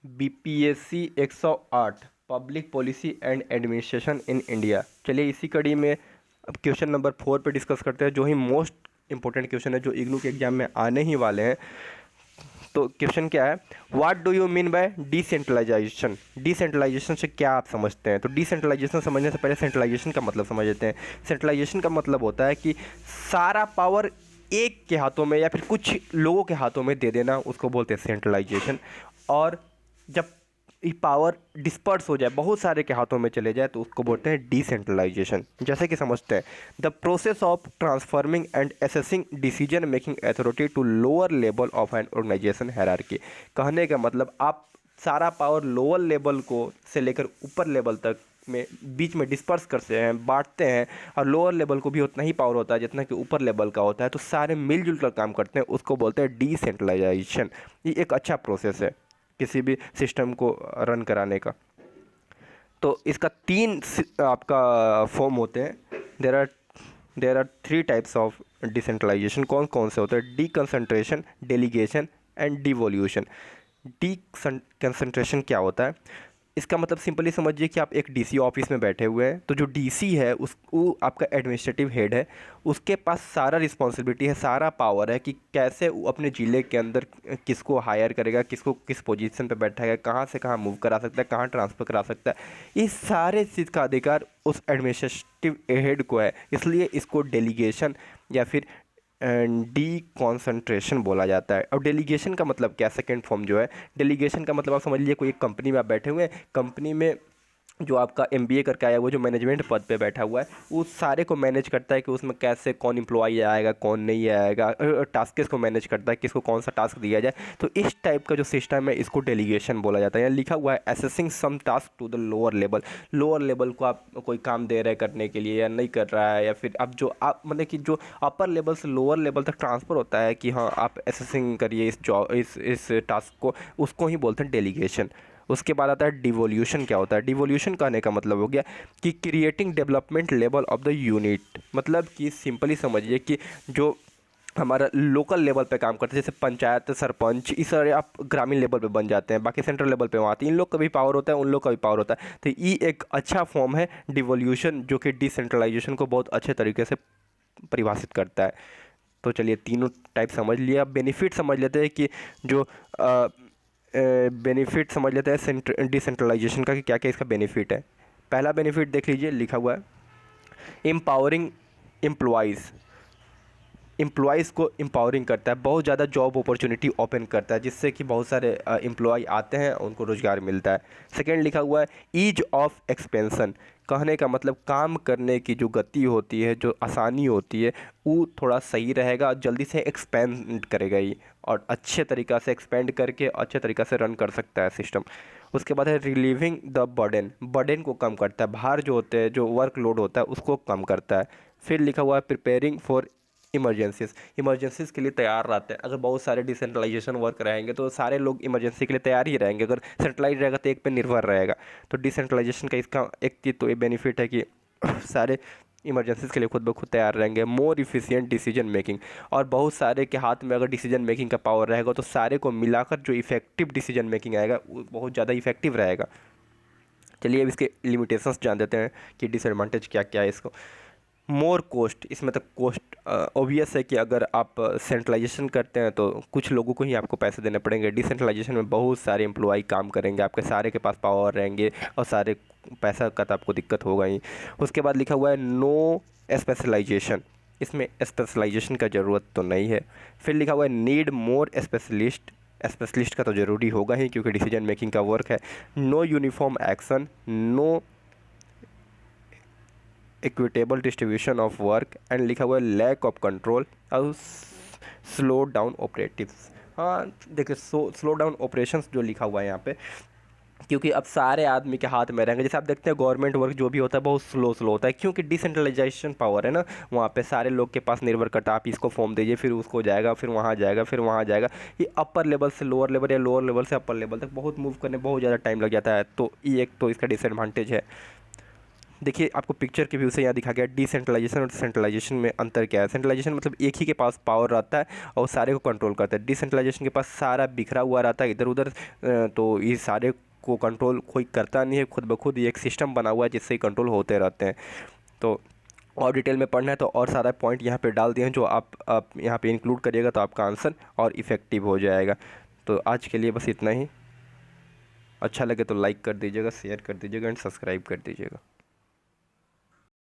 BPSC 108 public policy and administration in India. चलिए इसी कड़ी में अब क्वेश्चन नंबर 4 पे डिस्कस करते हैं, जो ही मोस्ट इंपॉर्टेंट क्वेश्चन है, जो इग्नू के एग्जाम में आने ही वाले हैं। तो क्वेश्चन क्या है, what do you mean by decentralisation. Decentralisation से क्या आप समझते हैं? तो डिसेंट्रलाइजेशन समझने से पहले सेंट्रलाइजेशन का मतलब समझ लेते हैं। सेंट्रलाइजेशन का मतलब होता है कि सारा पावर एक के हाथों में या फिर कुछ लोगों के हाथों में दे देना, उसको बोलते हैं सेंट्रलाइजेशन। और जब ये पावर डिस्पर्स हो जाए, बहुत सारे के हाथों में चले जाए, तो उसको बोलते हैं डिसेंट्रलाइजेशन। जैसे कि समझते हैं, the process of transforming and assessing decision making authority to lower level of an organisation hierarchy. कहने का मतलब आप सारा पावर लोअर लेवल को से लेकर ऊपर लेवल तक में बीच में डिस्पर्स करते हैं, बांटते हैं, और लोअर लेवल को भी उतना ही पावर होता है जितना कि ऊपर लेवल का होता है, तो सारे मिलजुल कर काम करते हैं, उसको बोलते हैं डिसेंट्रलाइजेशन। ये एक अच्छा प्रोसेस है किसी भी सिस्टम को रन कराने का। तो इसका तीन आपका फॉर्म होते हैं। There are 3 types of decentralisation. कौन कौन से होते हैं? Deconcentration, delegation and devolution. Deconcentration क्या होता है? इसका मतलब सिंपली समझिए कि आप एक डीसी ऑफिस में बैठे हुए हैं, तो जो डीसी है वो आपका एडमिनिस्ट्रेटिव हेड है, उसके पास सारा रिस्पॉन्सिबिलिटी है, सारा पावर है कि कैसे वो अपने ज़िले के अंदर किसको हायर करेगा, किसको किस पोजीशन पे बैठाएगा, कहाँ से कहाँ मूव करा सकता है, कहाँ ट्रांसफ़र करा सकता है। इस सारे चीज़ का अधिकार उस एडमिनिस्ट्रेटिव हेड को है, इसलिए इसको डेलीगेशन या फिर डी कॉन्सेंट्रेशन बोला जाता है। और डेलीगेशन का मतलब क्या? सेकंड फॉर्म जो है डेलीगेशन का मतलब, आप समझ लीजिए कोई एक कंपनी में आप बैठे हुए हैं, कंपनी में जो आपका एमबीए करके आया वो जो मैनेजमेंट पद पे बैठा हुआ है, वो सारे को मैनेज करता है कि उसमें कैसे कौन एम्प्लॉई आएगा, कौन नहीं आएगा, टास्क को मैनेज करता है, किसको कौन सा टास्क दिया जाए। तो इस टाइप का जो सिस्टम है, इसको डेलीगेशन बोला जाता है। यहाँ लिखा हुआ है assessing some task to the lower level. Lower level को आप कोई काम दे रहे हैं करने के लिए या नहीं कर रहा है, या फिर अब जो आप मतलब कि जो अपर लेवल से लोअर लेवल तक ट्रांसफ़र होता है कि हाँ आप असेसिंग करिए इस जॉब इस टास्क को, उसको ही बोलते हैं डेलीगेशन। उसके बाद आता है डिवोल्यूशन। क्या होता है? डिवोल्यूशन कहने का मतलब हो गया कि creating development level of the unit. मतलब कि सिंपली समझिए कि जो हमारा लोकल लेवल पे काम करते हैं, जैसे पंचायत, सरपंच, इस सारे आप ग्रामीण लेवल पे बन जाते हैं, बाकी सेंट्रल लेवल पे वहाँ आते हैं। इन लोग का भी पावर होता है, उन लोग का भी पावर होता है। तो ये एक अच्छा फॉर्म है डिवोल्यूशन, जो कि डिसेंट्रलाइजेशन को बहुत अच्छे तरीके से परिभाषित करता है। तो चलिए तीनों टाइप समझ लिया। बेनिफिट समझ लेते हैं कि जो बेनिफिट समझ लेते हैं डिसेंट्रलाइजेशन का, कि क्या क्या इसका बेनिफिट है। पहला बेनिफिट देख लीजिए, लिखा हुआ है एम्पावरिंग एम्प्लॉयज़। एम्प्लॉयज़ को एम्पावरिंग करता है, बहुत ज़्यादा जॉब अपॉर्चुनिटी ओपन करता है, जिससे कि बहुत सारे एम्प्लॉय आते हैं, उनको रोज़गार मिलता है। सेकेंड लिखा हुआ है ईज ऑफ एक्सपेंसन। कहने का मतलब काम करने की जो गति होती है, जो आसानी होती है, वो थोड़ा सही रहेगा, जल्दी से एक्सपेंड करेगा ये, और अच्छे तरीक़ा से एक्सपेंड करके अच्छे तरीक़ा से रन कर सकता है सिस्टम। उसके बाद है रिलीविंग द बर्डन। बर्डन को कम करता है, भार जो होते हैं, जो वर्कलोड होता है, उसको कम करता है। फिर लिखा हुआ है प्रिपेयरिंग फॉर इमरजेंसीज़ के लिए तैयार रहते हैं। अगर बहुत सारे डिसेंट्रलाइजेशन वर्क रहेंगे तो सारे लोग इमरजेंसी के लिए तैयार ही रहेंगे। अगर सेंट्रलाइज रहेगा तो एक पे निर्भर रहेगा। तो डिसेंट्रलाइजेशन का इसका एक चीज़ तो ये बेनिफिट है कि सारे इमरजेंसीज़ के लिए खुद ब खुद तैयार रहेंगे। मोर इफिशिएंट डिसीजन मेकिंग, और बहुत सारे के हाथ में अगर डिसीजन मेकिंग का पावर रहेगा तो सारे को मिलाकर जो इफेक्टिव डिसीजन मेकिंग आएगा वो बहुत ज़्यादा इफेक्टिव रहेगा। चलिए अब इसके लिमिटेशंस जान देते हैं कि डिसएडवांटेज क्या क्या है इसको। मोर कोस्ट, इसमें तो कोस्ट ऑब्वियस है कि अगर आप सेंट्रलाइजेशन करते हैं तो कुछ लोगों को ही आपको पैसे देने पड़ेंगे। डिसेंट्रलाइजेशन में बहुत सारे एम्प्लॉय काम करेंगे, आपके सारे के पास पावर रहेंगे, और सारे पैसा का तो आपको दिक्कत होगा ही। उसके बाद लिखा हुआ है नो स्पेशलाइजेशन। इसमें स्पेशलाइजेशन का ज़रूरत तो नहीं है। फिर लिखा हुआ है नीड मोर स्पेशलिस्ट। स्पेशलिस्ट का तो ज़रूरी होगा ही, क्योंकि डिसीजन मेकिंग का वर्क है। No uniform action, no equitable distribution of work, and लिखा हुआ है लैक ऑफ कंट्रोल और स्लो डाउन ऑपरेटिव्स। हाँ देखिए, स्लो डाउन ऑपरेशंस जो लिखा हुआ है यहाँ पे, क्योंकि अब सारे आदमी के हाथ में रहेंगे। जैसे आप देखते हैं गवर्नमेंट वर्क जो भी होता है बहुत स्लो होता है, क्योंकि डिसेंट्रलाइजेशन पावर है ना, वहाँ पे सारे लोग के पास निर्भर करता है। आप इसको फॉर्म दीजिए, फिर उसको जाएगा, फिर वहाँ जाएगा, फिर वहाँ जाएगा। ये अपर लेवल से लोअर लेवल या लोअर लेवल से अपर लेवल तक बहुत मूव करने बहुत ज़्यादा टाइम लग जाता है। तो ये एक तो इसका डिसएडवांटेज है। देखिए आपको पिक्चर के व्यू से यहाँ दिखा गया डिसेंट्रलाइजेशन और सेंट्रलाइजेशन में अंतर क्या है। सेंट्रलाइजेशन मतलब एक ही के पास पावर रहता है और सारे को कंट्रोल करता है। डिसेंट्रलाइजेशन के पास सारा बिखरा हुआ रहता है इधर उधर, तो ये सारे को कंट्रोल कोई करता नहीं है, खुद ब खुद ये एक सिस्टम बना हुआ है जिससे कंट्रोल होते रहते हैं। तो और डिटेल में पढ़ना है तो और सारा पॉइंट यहाँ पे डाल दिए हैं जो आप यहाँ पे इंक्लूड करिएगा तो आपका आंसर और इफ़ेक्टिव हो जाएगा। तो आज के लिए बस इतना ही। अच्छा लगे तो लाइक कर दीजिएगा, शेयर कर दीजिएगा एंड सब्सक्राइब कर दीजिएगा।